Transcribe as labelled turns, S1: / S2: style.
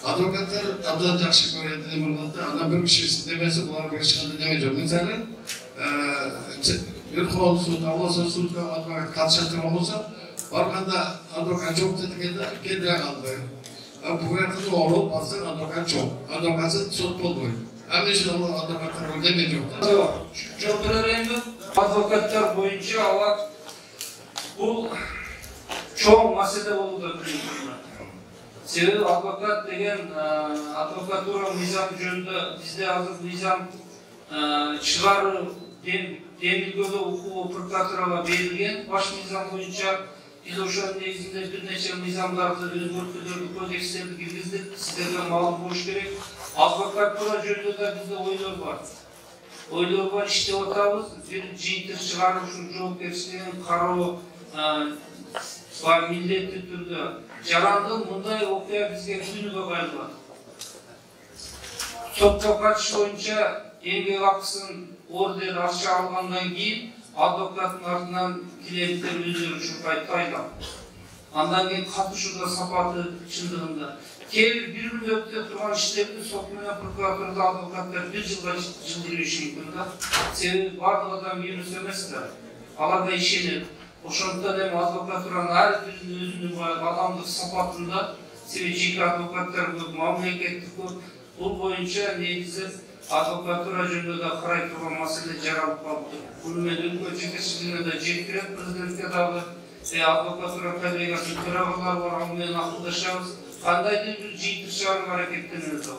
S1: Advokatlar abdan жақсы көреді деп ойлады. Ана бір кішісі демесе бұларға ешқандай неме жоқ. Мысалы, Верховный суд, областной судқа адвокат қатысатын болса, барғанда адвокат жоқ деді кедіре қалды. Бұл жақты орыл барса адвокат жоқ. Адвокатсыз сот болмайды. Әмнеше адвокаттар неме жоқ.
S2: Жолдырайымды адвокаттар бойынша алат бұл чоң мәселе болуды білемін. Себебі адвокат деген адвокатура низам жөнінде бізде азыр низам шығару демилгөдө укугу прокуратурага берилген. Баш низам боюнча биз ошонун негизинде бир нече низамдарды өзгөртүүлөрдү, кодекстерди киргиздик. Сиздерге маалым болуш керек. Адвокатура жөнүндө да бизде ойлор бар. Ойлор бар, иштеп атабыз. Бир жыйынтык чыгарып, ушул жоопкерчилигин кароо бар милдеттүү түрдө. Жарандын мындай окуя бизге күнүгө кайрылат. Сотко катыш боюнча эмгек акысын ордер акча алгандан кийин адвокаттын артынан клиенттер өздөрү чуркап айтпайт. Андан кийин катышууда сапаты чындыгында кээ бир мүнөттө турган иштерди сот менен прокуратурада адвокаттар 1 жылга жылдырышы мүмкүн да. Себеби бардык адам вирус эмес да. Аларга ишенет. Ошондон эми адвокатуранын ар биринин өзүнүн адамдык сапатында себеби жеке адвокаттар көп, мамлекеттик көп. Бул боюнча негизи адвокатура жөнүндө да карай турган маселе жаралып калды. Буну мен өлкө жетекчилигине да жеткирем, президентке дагы адвокатура коллегиясынын төрагалары бар, ал менен акылдашабыз. Кандайдыр бир жыйынтык чыгарууга аракеттенебиз.